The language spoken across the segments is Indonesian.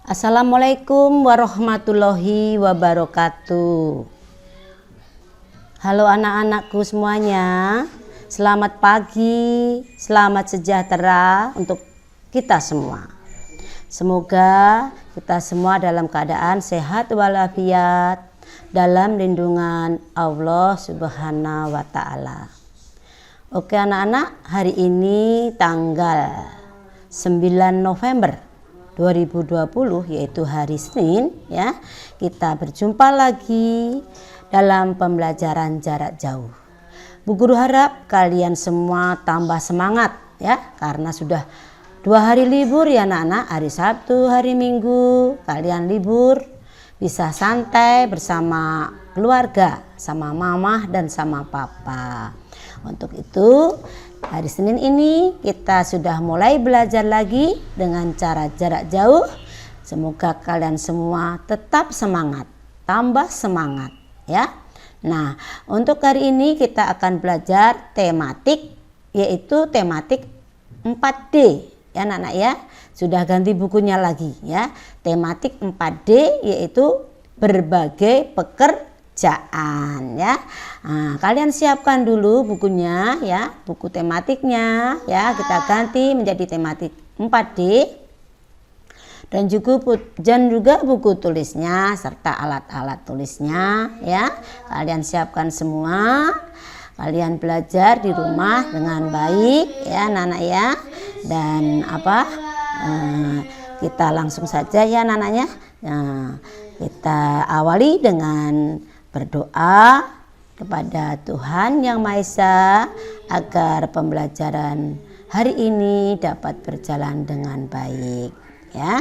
Assalamualaikum warahmatullahi wabarakatuh. Halo anak-anakku semuanya, selamat pagi, selamat sejahtera untuk kita semua. Semoga kita semua dalam keadaan sehat walafiat, dalam lindungan Allah Subhanahu wa Ta'ala. Oke anak-anak, hari ini tanggal 9 November 2020, yaitu hari Senin ya, kita berjumpa lagi dalam pembelajaran jarak jauh. Bu Guru harap kalian semua tambah semangat ya, karena sudah 2 hari libur ya anak-anak. Hari Sabtu, hari Minggu kalian libur, bisa santai bersama keluarga, sama mama dan sama papa. Untuk itu hari Senin ini kita sudah mulai belajar lagi dengan cara jarak jauh. Semoga kalian semua tetap semangat, tambah semangat ya. Nah, untuk hari ini kita akan belajar tematik, yaitu tematik 4D ya anak-anak ya. Sudah ganti bukunya lagi ya. Tematik 4D yaitu berbagai pekerjaan ya. Nah, kalian siapkan dulu bukunya ya, buku tematiknya ya, kita ganti menjadi tematik 4D dan juga buku tulisnya serta alat-alat tulisnya ya. Kalian siapkan semua, kalian belajar di rumah dengan baik ya anak-anak ya. Dan kita langsung saja ya anak-anaknya. Nah, kita awali dengan berdoa kepada Tuhan Yang Maha Esa agar pembelajaran hari ini dapat berjalan dengan baik ya.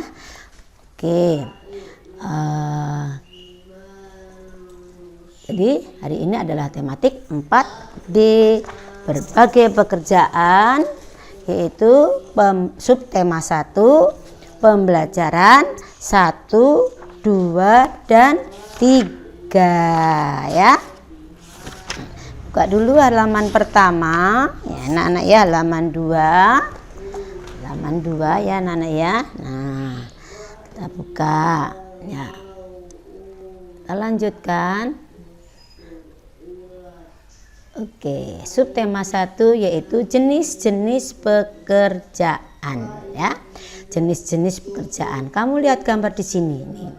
Oke, jadi hari ini adalah tematik 4D, berbagai pekerjaan, yaitu subtema 1, pembelajaran 1, 2 dan 3 ya. Buka dulu halaman pertama ya anak-anak ya, halaman 2 ya anak-anak ya. Nah, kita buka ya, kita lanjutkan. Oke, subtema 1 yaitu jenis-jenis pekerjaan ya. Jenis-jenis pekerjaan. Kamu lihat gambar di sini nih.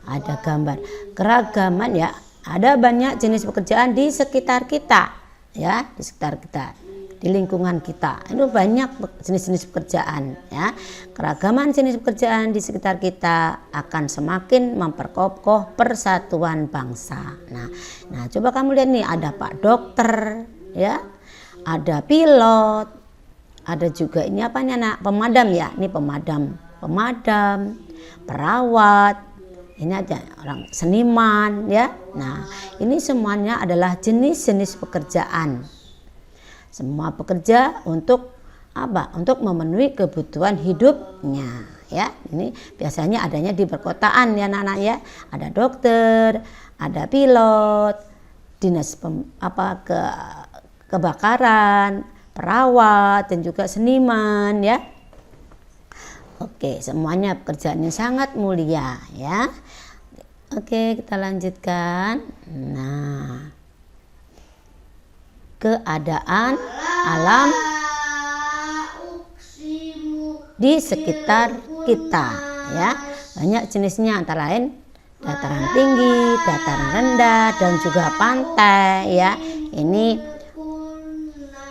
Ada gambar keragaman ya. Ada banyak jenis pekerjaan di sekitar kita ya, di sekitar kita, di lingkungan kita. Itu banyak jenis-jenis pekerjaan ya. Keragaman jenis pekerjaan di sekitar kita akan semakin memperkokoh persatuan bangsa. Nah, coba kamu lihat nih, ada Pak Dokter ya, ada pilot, ada juga ini apanya nak, pemadam ya. Ini pemadam, perawat. Ini aja orang seniman ya. Nah, ini semuanya adalah jenis-jenis pekerjaan. Semua bekerja untuk apa? Untuk memenuhi kebutuhan hidupnya ya. Ini biasanya adanya di perkotaan ya anak-anak ya. Ada dokter, ada pilot, dinas kebakaran, perawat dan juga seniman ya. Oke, semuanya pekerjaan ini sangat mulia ya. Oke, kita lanjutkan. Nah, keadaan alam di sekitar kita ya. Banyak jenisnya, antara lain dataran tinggi, dataran rendah dan juga pantai ya. Ini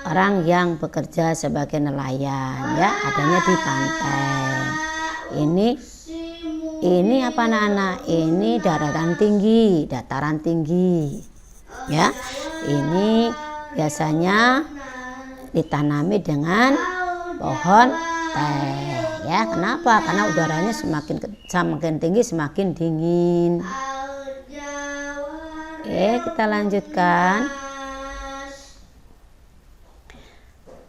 orang yang bekerja sebagai nelayan ya, adanya di pantai. Ini apa anak-anak? Ini dataran tinggi ya. Ini biasanya ditanami dengan pohon teh ya. Kenapa? Karena udaranya semakin tinggi semakin dingin. Oke, kita lanjutkan.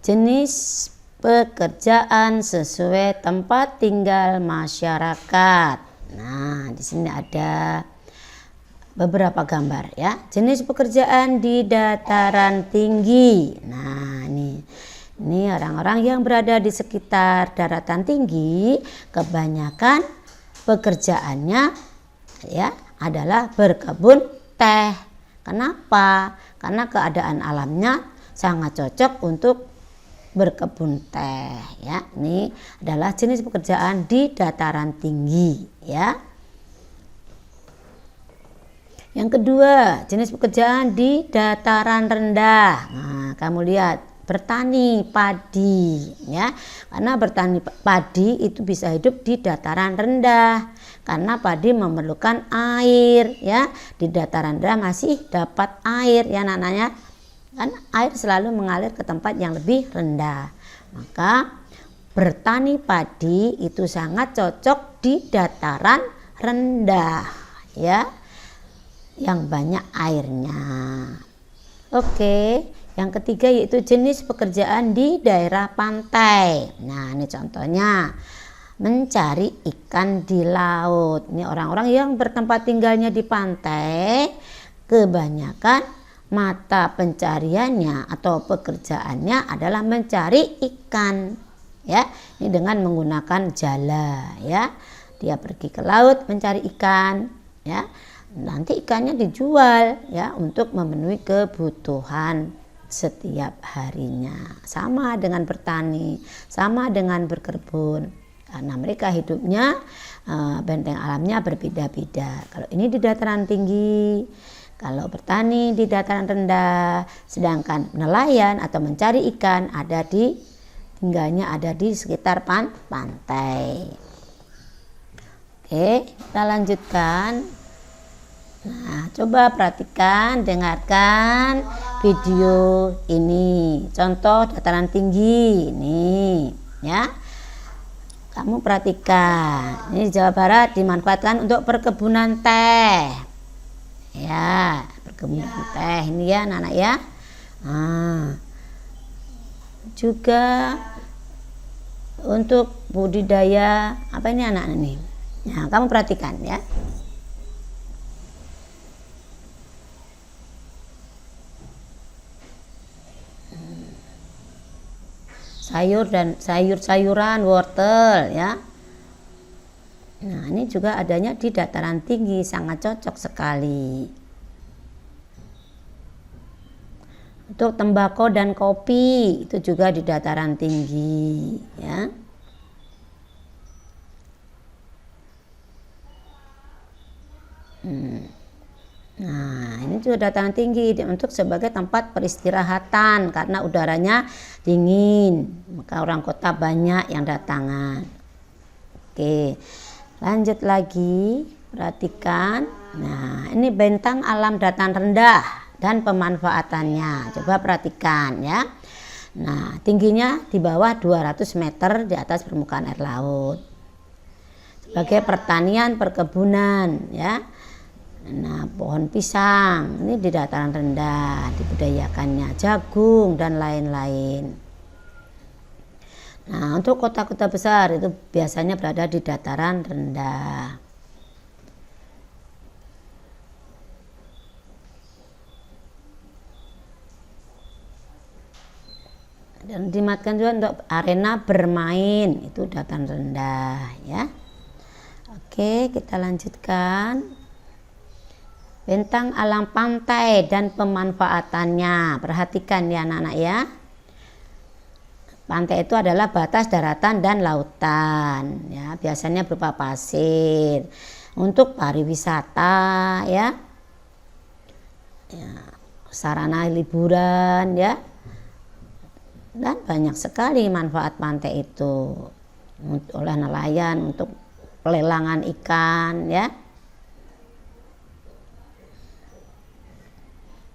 Jenis pekerjaan sesuai tempat tinggal masyarakat. Nah, di sini ada beberapa gambar ya. Jenis pekerjaan di dataran tinggi. Nah, ini orang-orang yang berada di sekitar daratan tinggi kebanyakan pekerjaannya ya adalah berkebun teh. Kenapa? Karena keadaan alamnya sangat cocok untuk berkebun teh ya. Ini adalah jenis pekerjaan di dataran tinggi ya. Yang kedua, jenis pekerjaan di dataran rendah. Nah, kamu lihat bertani padi ya. Karena bertani padi itu bisa hidup di dataran rendah. Karena padi memerlukan air ya. Di dataran rendah masih dapat air ya anak-anaknya. Kan air selalu mengalir ke tempat yang lebih rendah. Maka bertani padi itu sangat cocok di dataran rendah ya, yang banyak airnya. Oke, yang ketiga yaitu jenis pekerjaan di daerah pantai. Nah, ini contohnya mencari ikan di laut. Ini orang-orang yang bertempat tinggalnya di pantai, kebanyakan mata pencariannya atau pekerjaannya adalah mencari ikan ya. Ini dengan menggunakan jala ya. Dia pergi ke laut mencari ikan ya. Nanti ikannya dijual ya untuk memenuhi kebutuhan setiap harinya. Sama dengan bertani, sama dengan berkebun. Karena mereka hidupnya benteng alamnya berbeda-beda. Kalau ini di dataran tinggi, kalau bertani di dataran rendah, sedangkan nelayan atau mencari ikan tinggalnya ada di sekitar pantai. Oke, kita lanjutkan. Nah, coba perhatikan, dengarkan video ini. Contoh dataran tinggi ini, ya. Kamu perhatikan. Ini di Jawa Barat dimanfaatkan untuk perkebunan teh. Ya, perkebunan teh ini ya anak-anak ya. Nah, juga untuk budidaya apa ini anak-anak nih. Nah, kamu perhatikan ya. Sayur dan sayur-sayuran, wortel ya. Nah, ini juga adanya di dataran tinggi, sangat cocok sekali. Untuk tembakau dan kopi itu juga di dataran tinggi ya. Nah, ini juga dataran tinggi untuk sebagai tempat peristirahatan karena udaranya dingin, maka orang kota banyak yang datangan. Oke, lanjut lagi, perhatikan. Nah, ini bentang alam dataran rendah dan pemanfaatannya. Coba perhatikan ya. Nah, tingginya di bawah 200 meter di atas permukaan air laut. Sebagai pertanian perkebunan ya. Nah, pohon pisang ini di dataran rendah, dibudidayakannya jagung dan lain-lain. Nah, untuk kota-kota besar itu biasanya berada di dataran rendah. Dan dimanfaatkan juga untuk arena bermain, itu dataran rendah ya. Oke, kita lanjutkan. Bentang alam pantai dan pemanfaatannya. Perhatikan ya anak-anak ya. Pantai itu adalah batas daratan dan lautan ya, biasanya berupa pasir. Untuk pariwisata ya. Sarana liburan ya. Dan banyak sekali manfaat pantai itu oleh nelayan untuk pelelangan ikan ya.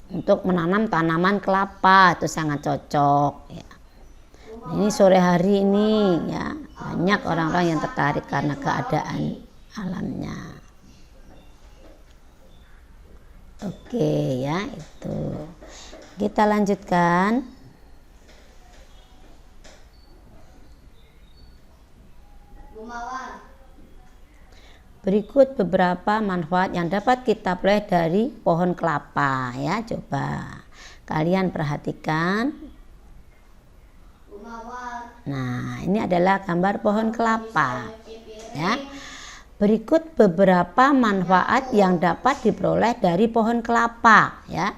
Untuk menanam tanaman kelapa itu sangat cocok ya. Ini sore hari ini ya, banyak orang-orang yang tertarik karena keadaan alamnya. Oke ya, itu kita lanjutkan. Berikut beberapa manfaat yang dapat kita peroleh dari pohon kelapa ya. Coba kalian perhatikan. Nah, ini adalah gambar pohon kelapa ya. berikut beberapa manfaat yang dapat diperoleh dari pohon kelapa ya.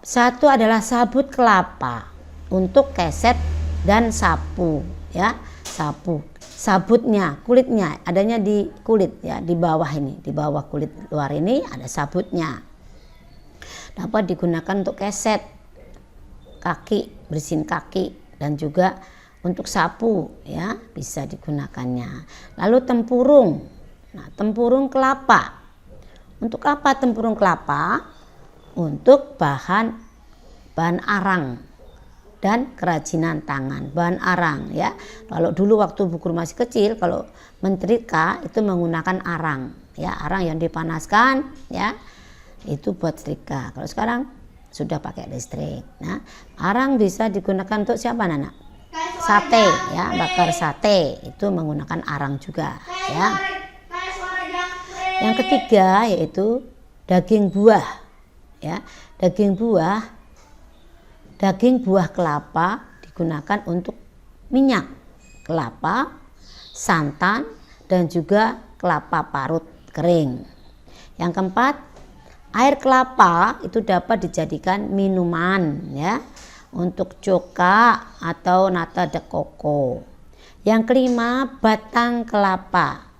Satu adalah sabut kelapa untuk keset dan sapu ya. Sabutnya, kulitnya adanya di kulit ya, di bawah ini, di bawah kulit luar ini ada sabutnya. Dapat digunakan untuk keset kaki, bersihin kaki, dan juga untuk sapu ya, bisa digunakannya. Lalu tempurung. Nah, tempurung kelapa. Untuk apa tempurung kelapa? Untuk bahan arang dan kerajinan tangan. Bahan arang ya. Kalau dulu waktu Bu Guru masih kecil, kalau mentrika itu menggunakan arang ya, arang yang dipanaskan ya. Itu buat setrika. Kalau sekarang sudah pakai listrik. Nah, arang bisa digunakan untuk siapa, Nana? Sate ya, bakar sate itu menggunakan arang juga ya. Yang ketiga yaitu daging buah ya. Daging buah kelapa digunakan untuk minyak kelapa, santan, dan juga kelapa parut kering. Yang keempat, air kelapa itu dapat dijadikan minuman ya, untuk coka atau nata de coco. Yang kelima, batang kelapa.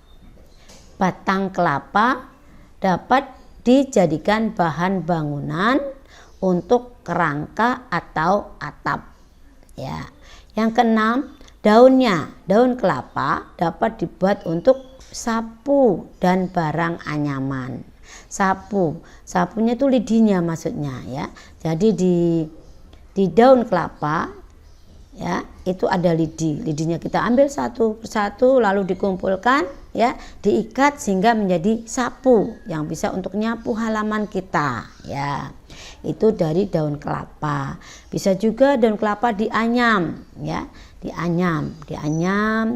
Batang kelapa dapat dijadikan bahan bangunan untuk kerangka atau atap ya. Yang keenam, daunnya. Daun kelapa dapat dibuat untuk sapu dan barang anyaman. Sapunya itu lidinya maksudnya ya. Jadi di daun kelapa ya, itu ada lidinya kita ambil satu persatu lalu dikumpulkan ya, diikat sehingga menjadi sapu yang bisa untuk nyapu halaman kita ya. Itu dari daun kelapa. Bisa juga daun kelapa dianyam ya, dianyam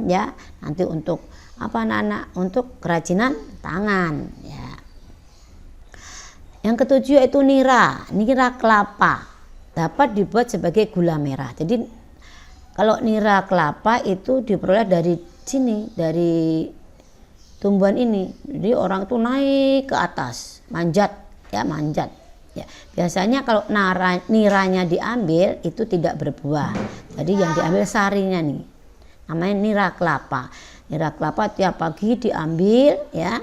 ya, nanti untuk apa anak-anak, untuk kerajinan tangan ya. Yang ketujuh yaitu nira kelapa dapat dibuat sebagai gula merah. Jadi kalau nira kelapa itu diperoleh dari sini, dari tumbuhan ini. Jadi orang itu naik ke atas, manjat. Ya. Biasanya kalau niranya diambil itu tidak berbuah. Jadi yang diambil sarinya nih. Namanya nira kelapa. Nira kelapa tiap pagi diambil ya.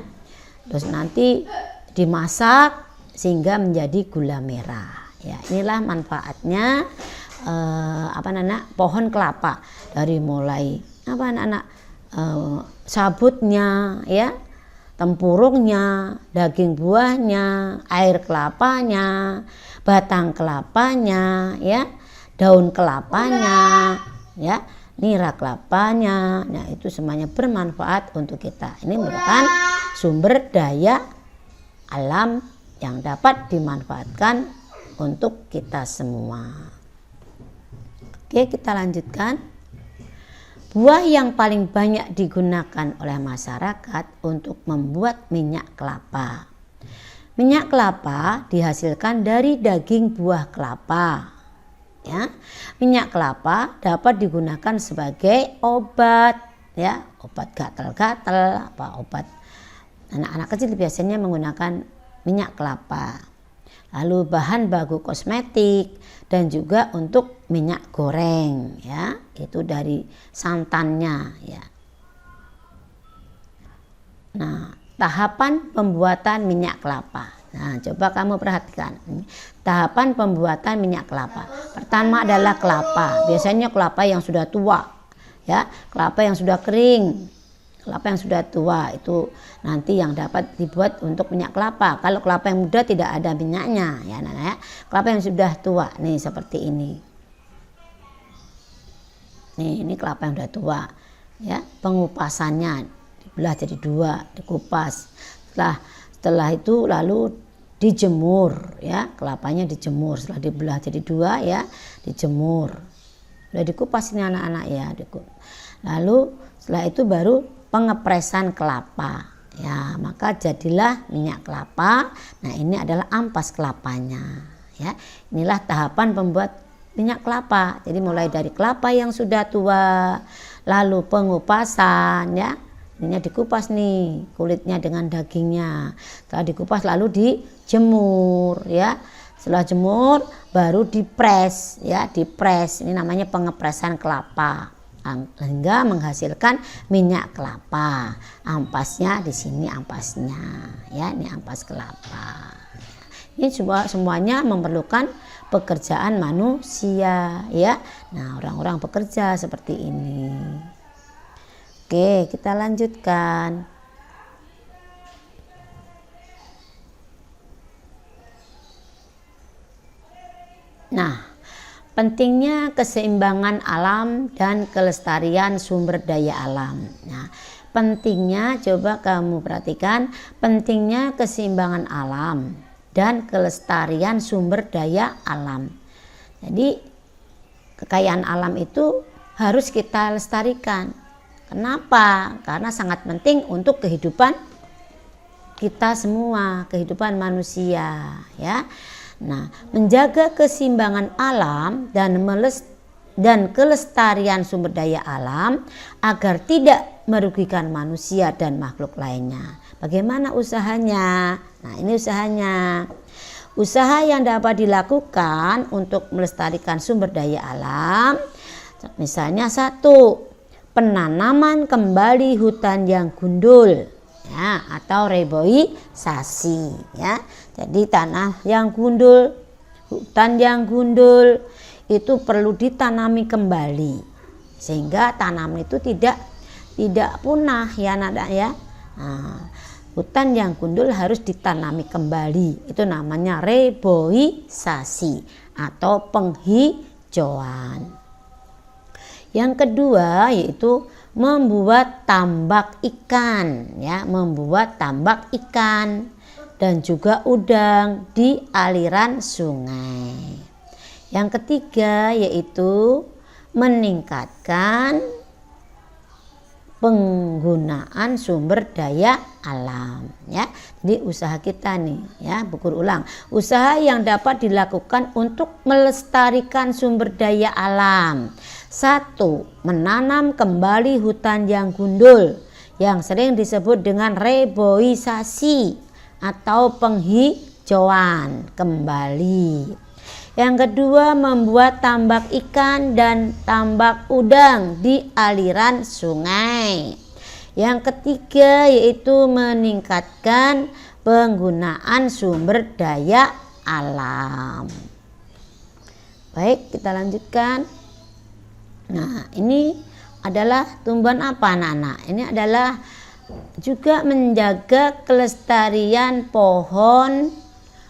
Terus nanti dimasak sehingga menjadi gula merah. Ya, inilah manfaatnya pohon kelapa, dari mulai sabutnya ya, tempurungnya, daging buahnya, air kelapanya, batang kelapanya ya, daun kelapanya ya, nira kelapanya. Nah, itu semuanya bermanfaat untuk kita. Ini merupakan sumber daya alam yang dapat dimanfaatkan untuk kita semua. Oke, kita lanjutkan. Buah yang paling banyak digunakan oleh masyarakat untuk membuat minyak kelapa. Minyak kelapa dihasilkan dari daging buah kelapa. Ya. Minyak kelapa dapat digunakan sebagai obat, ya, obat gatal-gatal, obat anak-anak kecil biasanya menggunakan minyak kelapa. Lalu bahan baku kosmetik dan juga untuk minyak goreng ya, itu dari santannya ya. Nah, tahapan pembuatan minyak kelapa. Nah, coba kamu perhatikan. Tahapan pembuatan minyak kelapa. Pertama adalah kelapa. Biasanya kelapa yang sudah tua ya, kelapa yang sudah kering. Kelapa yang sudah tua itu nanti yang dapat dibuat untuk minyak kelapa. Kalau kelapa yang muda tidak ada minyaknya ya, ya. Kelapa yang sudah tua nih seperti ini. Ini kelapa yang sudah tua ya. Pengupasannya dibelah jadi dua, dikupas. Setelah itu lalu dijemur ya, kelapanya dijemur. Setelah dibelah jadi dua ya, dijemur. Udah dikupas ini anak-anak ya. Lalu setelah itu baru pengepresan kelapa ya, maka jadilah minyak kelapa. Nah, ini adalah ampas kelapanya ya. Inilah tahapan pembuat minyak kelapa. Jadi mulai dari kelapa yang sudah tua, lalu pengupasan ya, Ininya dikupas nih, kulitnya dengan dagingnya. Setelah dikupas lalu dijemur ya. Setelah jemur baru dipres ya, dipres. Ini namanya pengepresan kelapa. Hingga menghasilkan minyak kelapa. Ampasnya di sini ampasnya ya, ini ampas kelapa. Ini semuanya memerlukan pekerjaan manusia ya. Nah, orang-orang bekerja seperti ini. Oke, kita lanjutkan. Nah, pentingnya keseimbangan alam dan kelestarian sumber daya alam. Nah, pentingnya coba kamu perhatikan, pentingnya keseimbangan alam dan kelestarian sumber daya alam. Jadi, kekayaan alam itu harus kita lestarikan. Kenapa? Karena sangat penting untuk kehidupan kita semua, kehidupan manusia ya. Nah, menjaga keseimbangan alam dan kelestarian sumber daya alam agar tidak merugikan manusia dan makhluk lainnya. Bagaimana usahanya? Nah, ini usahanya. Usaha yang dapat dilakukan untuk melestarikan sumber daya alam, misalnya 1, penanaman kembali hutan yang gundul ya, atau reboisasi ya. Jadi tanah yang gundul, hutan yang gundul itu perlu ditanami kembali sehingga tanaman itu tidak punah ya anak ya. Nah, hutan yang gundul harus ditanami kembali, itu namanya reboisasi atau penghijauan. Yang kedua yaitu membuat tambak ikan ya, membuat tambak ikan dan juga udang di aliran sungai. Yang ketiga yaitu meningkatkan penggunaan sumber daya alam ya. Jadi usaha kita nih ya, bukur ulang. Usaha yang dapat dilakukan untuk melestarikan sumber daya alam. 1, menanam kembali hutan yang gundul yang sering disebut dengan reboisasi atau penghijauan kembali. Yang kedua, membuat tambak ikan dan tambak udang di aliran sungai. Yang ketiga yaitu meningkatkan penggunaan sumber daya alam. Baik, kita lanjutkan. Nah, ini adalah tumbuhan apa anak-anak? Ini adalah juga menjaga kelestarian pohon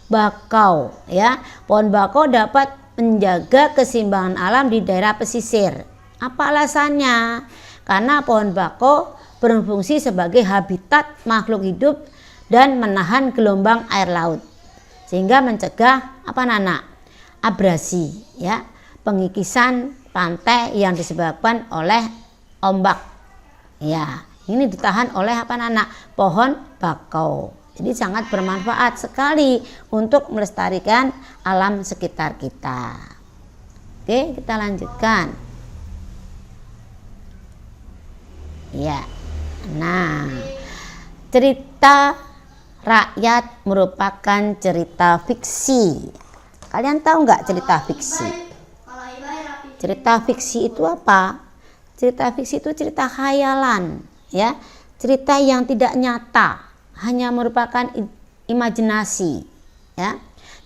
bakau ya. Pohon bakau dapat menjaga keseimbangan alam di daerah pesisir. Apa alasannya? Karena pohon bakau berfungsi sebagai habitat makhluk hidup dan menahan gelombang air laut. Sehingga mencegah apa anak? Abrasi ya, pengikisan pantai yang disebabkan oleh ombak ya. Ini ditahan oleh apa anak? Pohon bakau. Jadi sangat bermanfaat sekali untuk melestarikan alam sekitar kita. Oke, kita lanjutkan. Ya. Nah, cerita rakyat merupakan cerita fiksi. Kalian tahu nggak cerita fiksi? Cerita fiksi itu apa? Cerita fiksi itu cerita khayalan, ya, cerita yang tidak nyata, hanya merupakan imajinasi, ya.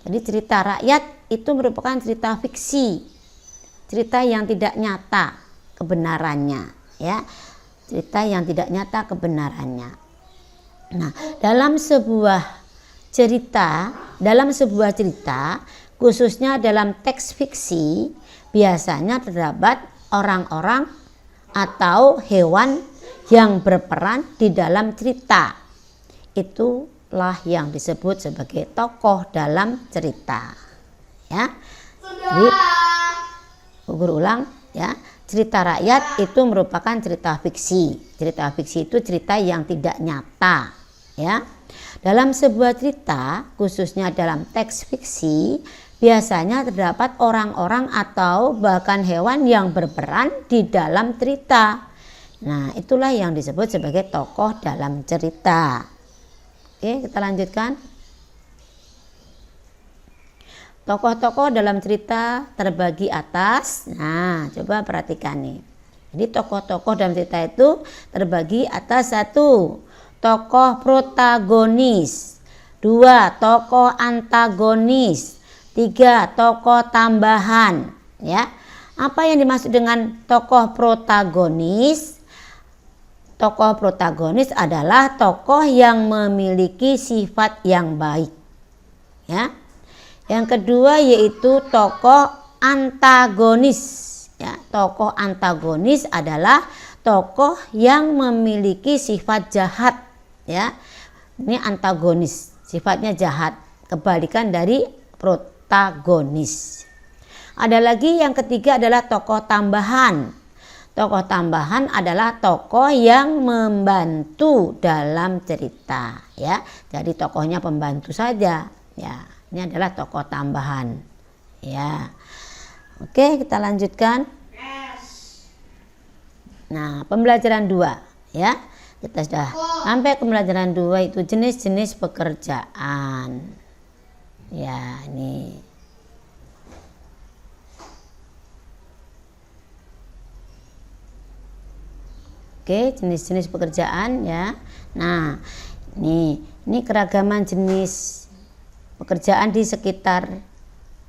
Jadi cerita rakyat itu merupakan cerita fiksi, cerita yang tidak nyata kebenarannya, ya, cerita yang tidak nyata kebenarannya. Nah, dalam sebuah cerita, khususnya dalam teks fiksi, biasanya terdapat orang-orang atau hewan yang berperan di dalam cerita. Itulah yang disebut sebagai tokoh dalam cerita. Ya. Jadi, ulang ya. Cerita rakyat itu merupakan cerita fiksi. Cerita fiksi itu cerita yang tidak nyata, ya. Dalam sebuah cerita, khususnya dalam teks fiksi, biasanya terdapat orang-orang atau bahkan hewan yang berperan di dalam cerita. Nah, itulah yang disebut sebagai tokoh dalam cerita. Oke, kita lanjutkan. Tokoh-tokoh dalam cerita terbagi atas. Nah, coba perhatikan nih. Jadi tokoh-tokoh dalam cerita itu terbagi atas: 1, tokoh protagonis; 2, tokoh antagonis; 3, tokoh tambahan. Ya, apa yang dimaksud dengan tokoh protagonis? Tokoh protagonis adalah tokoh yang memiliki sifat yang baik. Ya. Yang kedua yaitu tokoh antagonis. Ya, tokoh antagonis adalah tokoh yang memiliki sifat jahat. Ya, ini antagonis, sifatnya jahat, kebalikan dari protagonis. Ada lagi yang ketiga adalah tokoh tambahan. Tokoh tambahan adalah tokoh yang membantu dalam cerita, ya. Jadi tokohnya pembantu saja, ya. Ini adalah tokoh tambahan, ya. Oke, kita lanjutkan. Nah, pembelajaran 2, ya. Kita sudah sampai ke pembelajaran 2, itu jenis-jenis pekerjaan. Ya, ini. Oke, jenis-jenis pekerjaan, ya. Nah, ini keragaman jenis pekerjaan di sekitar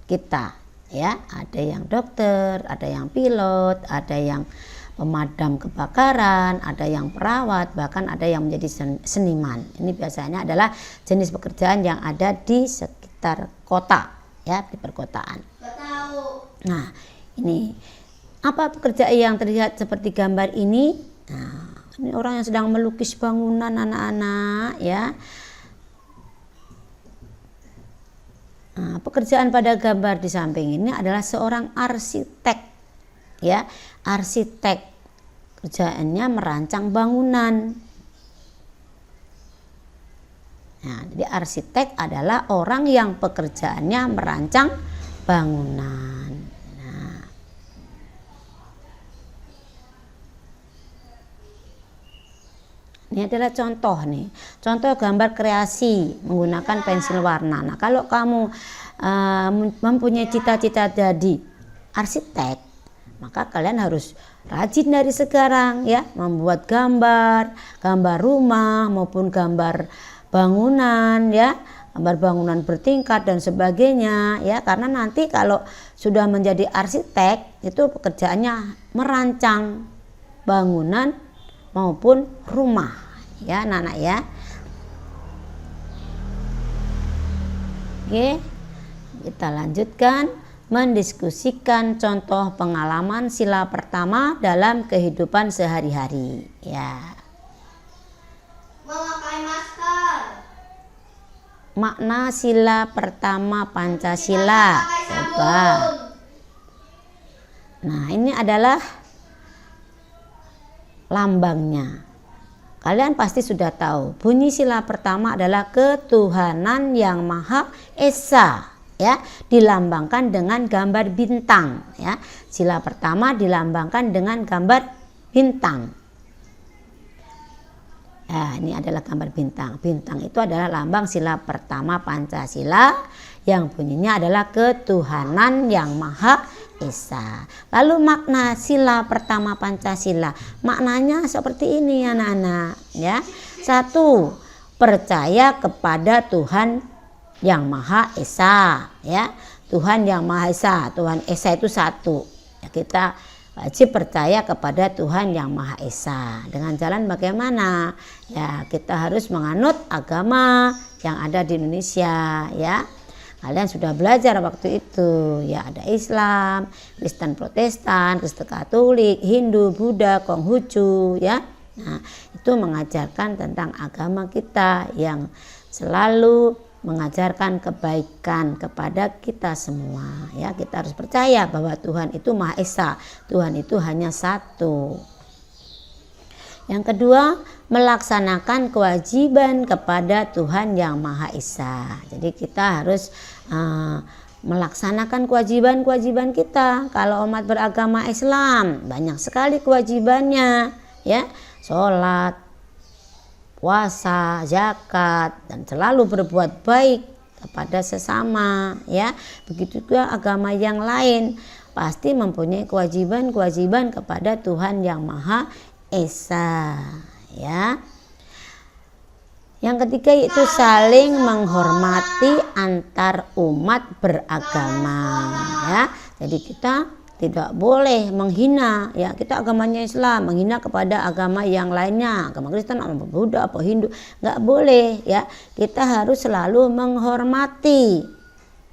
kita, ya. Ada yang dokter, ada yang pilot, ada yang pemadam kebakaran, ada yang perawat, bahkan ada yang menjadi seniman. Ini biasanya adalah jenis pekerjaan yang ada di sekitar kota, ya, di perkotaan. Nah, ini apa pekerjaan yang terlihat seperti gambar ini? Nah, ini orang yang sedang melukis bangunan, anak-anak, ya. Nah, pekerjaan pada gambar di samping ini adalah seorang arsitek, ya. Arsitek kerjaannya merancang bangunan. Nah, jadi arsitek adalah orang yang pekerjaannya merancang bangunan. Ini adalah contoh nih, contoh gambar kreasi menggunakan pensil warna. Nah, kalau kamu mempunyai cita-cita jadi arsitek, maka kalian harus rajin dari sekarang, ya, membuat gambar rumah maupun gambar bangunan, ya, gambar bangunan bertingkat dan sebagainya, ya, karena nanti kalau sudah menjadi arsitek itu pekerjaannya merancang bangunan maupun rumah, ya, anak-anak, ya. Oke, kita lanjutkan mendiskusikan contoh pengalaman sila pertama dalam kehidupan sehari-hari, ya. Memakai masker. Makna sila pertama Pancasila. Coba. Nah, ini adalah lambangnya. Kalian pasti sudah tahu. Bunyi sila pertama adalah ketuhanan yang Maha Esa, ya, dilambangkan dengan gambar bintang, ya. Sila pertama dilambangkan dengan gambar bintang. Nah, ini adalah gambar bintang. Bintang itu adalah lambang sila pertama Pancasila yang bunyinya adalah ketuhanan yang Maha Esa. Lalu makna sila pertama Pancasila, maknanya seperti ini, anak-anak, ya. 1, percaya kepada Tuhan yang Maha Esa, ya. Tuhan yang Maha Esa, Tuhan Esa itu 1. Ya, kita wajib percaya kepada Tuhan yang Maha Esa. Dengan jalan bagaimana? Ya, kita harus menganut agama yang ada di Indonesia, ya. Kalian sudah belajar waktu itu, ya, ada Islam, Kristen Protestan, Kristen Katolik, Hindu, Buddha, Konghucu, ya. Nah, itu mengajarkan tentang agama kita yang selalu mengajarkan kebaikan kepada kita semua, ya. Kita harus percaya bahwa Tuhan itu Maha Esa, Tuhan itu hanya 1. Yang kedua, melaksanakan kewajiban kepada Tuhan yang Maha Esa. Jadi kita harus melaksanakan kewajiban-kewajiban kita. Kalau umat beragama Islam, banyak sekali kewajibannya, ya, sholat, puasa, zakat, dan selalu berbuat baik kepada sesama, ya. Begitu juga agama yang lain pasti mempunyai kewajiban kepada Tuhan Yang Maha Esa, ya. Yang ketiga yaitu saling menghormati antar umat beragama, ya. Jadi kita tidak boleh menghina, ya, kita agamanya Islam menghina kepada agama yang lainnya, agama Kristen, agama Buddha, apa Hindu, nggak boleh, ya. Kita harus selalu menghormati,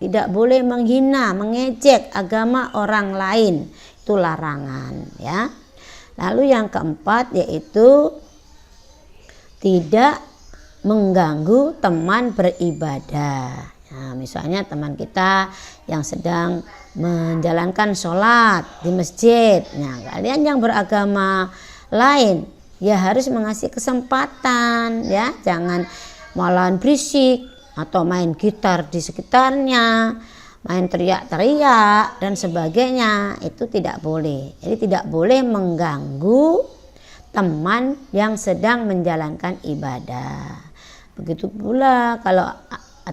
tidak boleh menghina, mengejek agama orang lain, itu larangan, ya. Lalu yang keempat yaitu tidak mengganggu teman beribadah. Nah, misalnya teman kita yang sedang menjalankan sholat di masjid, nah kalian yang beragama lain ya harus mengasih kesempatan, ya, jangan malah berisik atau main gitar di sekitarnya, main teriak-teriak dan sebagainya, itu tidak boleh. Jadi tidak boleh mengganggu teman yang sedang menjalankan ibadah. Begitu pula kalau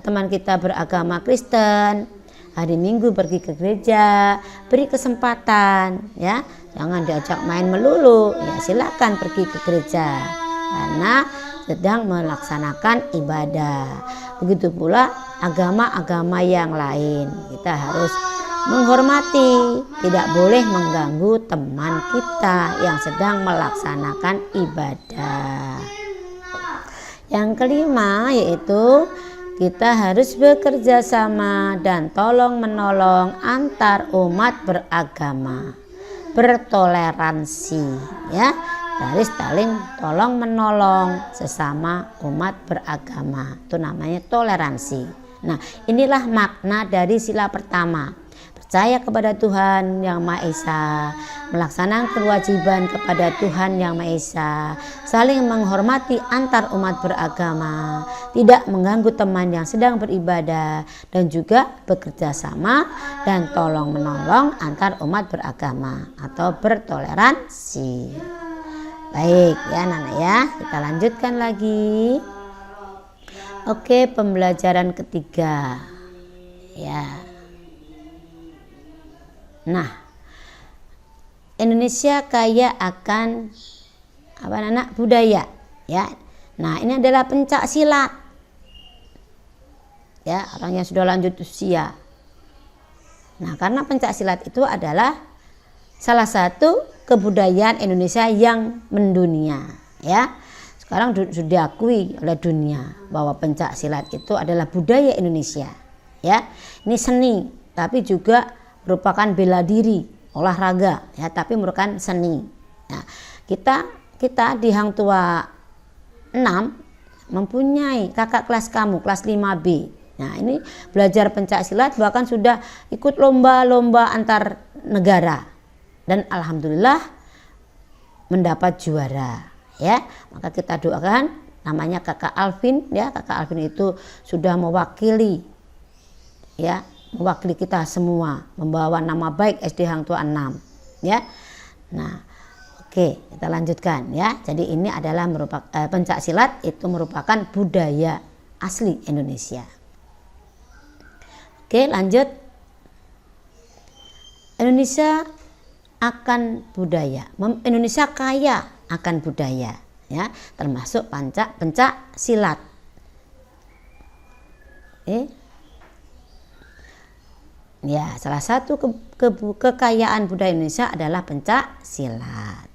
teman kita beragama Kristen, hari Minggu pergi ke gereja, beri kesempatan, ya, jangan diajak main melulu, ya silakan pergi ke gereja karena sedang melaksanakan ibadah. Begitu pula agama-agama yang lain, kita harus menghormati, tidak boleh mengganggu teman kita yang sedang melaksanakan ibadah. Yang kelima yaitu kita harus bekerja sama dan tolong menolong antar umat beragama, bertoleransi, ya, dari saling tolong menolong sesama umat beragama, itu namanya toleransi. Nah, inilah makna dari sila pertama, percaya kepada Tuhan Yang Maha Esa, melaksanakan kewajiban kepada Tuhan Yang Maha Esa, saling menghormati antar umat beragama, tidak mengganggu teman yang sedang beribadah, dan juga bekerja sama dan tolong menolong antar umat beragama atau bertoleransi. Baik ya anak-anak, ya, kita lanjutkan lagi. Oke, pembelajaran ketiga, ya. Nah, Indonesia kaya akan budaya, ya. Nah, ini adalah pencak silat, ya, orang yang sudah lanjut usia. Nah, karena pencak silat itu adalah salah satu kebudayaan Indonesia yang mendunia, ya. Sekarang sudah diakui oleh dunia bahwa pencak silat itu adalah budaya Indonesia, ya. Ini seni, tapi juga merupakan bela diri, olahraga, ya, tapi merupakan seni. Nah, kita di Hang Tua 6 mempunyai kakak kelas kamu, kelas 5B. Nah, ini belajar pencak silat, bahkan sudah ikut lomba-lomba antar negara dan alhamdulillah mendapat juara, ya. Maka kita doakan, namanya kakak Alvin, ya. Kakak Alvin itu sudah mewakili, ya, mewakili kita semua, membawa nama baik SD Hang Tua 6, ya. Nah, oke, kita lanjutkan, ya. Jadi ini adalah merupakan pencak silat itu merupakan budaya asli Indonesia. Oke, lanjut. Indonesia akan budaya. Indonesia kaya akan budaya, ya, termasuk pencak silat. Ya, salah satu kekayaan budaya Indonesia adalah pencak silat.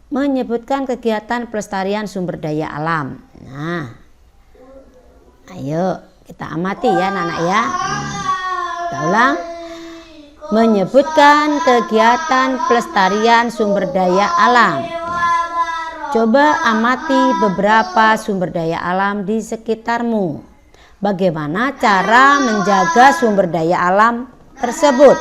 Menyebutkan kegiatan pelestarian sumber daya alam. Nah, ayo kita amati ya anak-anak, ya. Kita ulang. Menyebutkan kegiatan pelestarian sumber daya alam. Coba amati beberapa sumber daya alam di sekitarmu. Bagaimana cara menjaga sumber daya alam tersebut?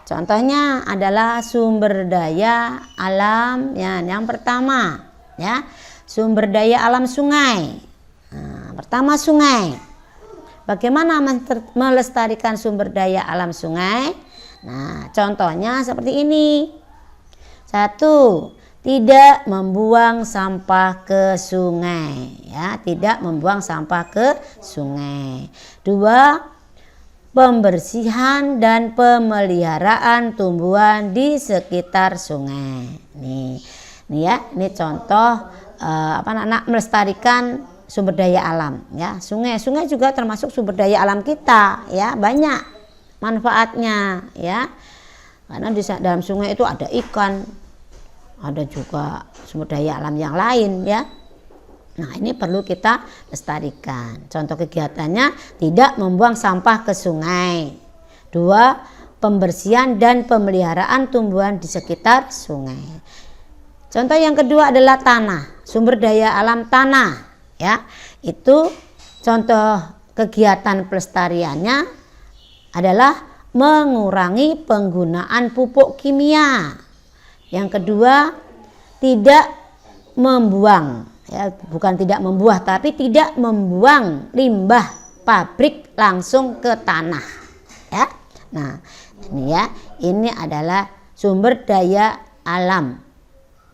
Contohnya adalah sumber daya alam, ya, yang pertama, ya, sumber daya alam sungai. Nah, pertama sungai. Bagaimana melestarikan sumber daya alam sungai? Nah, contohnya seperti ini. Satu, tidak membuang sampah ke sungai, ya, tidak membuang sampah ke sungai. Dua, pembersihan dan pemeliharaan tumbuhan di sekitar sungai. Nih ya, ini contoh anak-anak melestarikan sumber daya alam, ya. Sungai juga termasuk sumber daya alam kita, ya, banyak manfaatnya, ya. Karena di dalam sungai itu ada ikan, ada juga sumber daya alam yang lain, ya. Nah, ini perlu kita lestarikan. Contoh kegiatannya, tidak membuang sampah ke sungai. Dua, pembersihan dan pemeliharaan tumbuhan di sekitar sungai. Contoh yang kedua adalah tanah, sumber daya alam tanah, ya. Itu contoh kegiatan pelestariannya adalah mengurangi penggunaan pupuk kimia. Yang kedua, tidak membuang, ya, bukan tidak membuah, tapi tidak membuang limbah pabrik langsung ke tanah, ya. Nah, ini ya, ini adalah sumber daya alam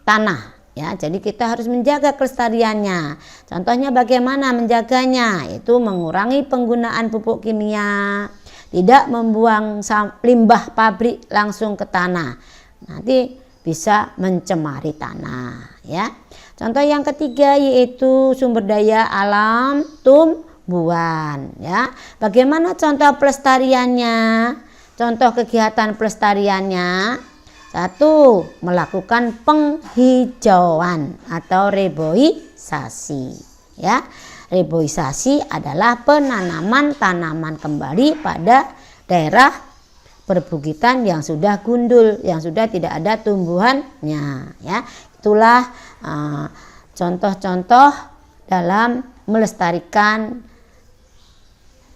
tanah, ya. Jadi kita harus menjaga kelestariannya. Contohnya bagaimana menjaganya? Itu mengurangi penggunaan pupuk kimia, tidak membuang limbah pabrik langsung ke tanah. Nanti bisa mencemari tanah, ya. Contoh yang ketiga yaitu sumber daya alam tumbuhan, ya. Bagaimana contoh pelestariannya? Contoh kegiatan pelestariannya, satu, melakukan penghijauan atau reboisasi, ya. Reboisasi adalah penanaman tanaman kembali pada daerah perbukitan yang sudah gundul, yang sudah tidak ada tumbuhannya, ya. Itulah contoh-contoh dalam melestarikan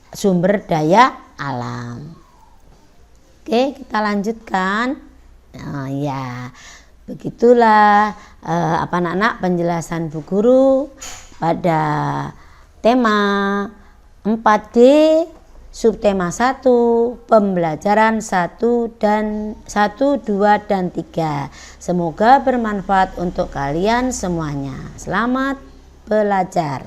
sumber daya alam. Oke, kita lanjutkan. Ya, begitulah anak-anak penjelasan Bu Guru pada tema 4D subtema 1, pembelajaran 1, 2, dan 3. Semoga bermanfaat untuk kalian semuanya. Selamat belajar.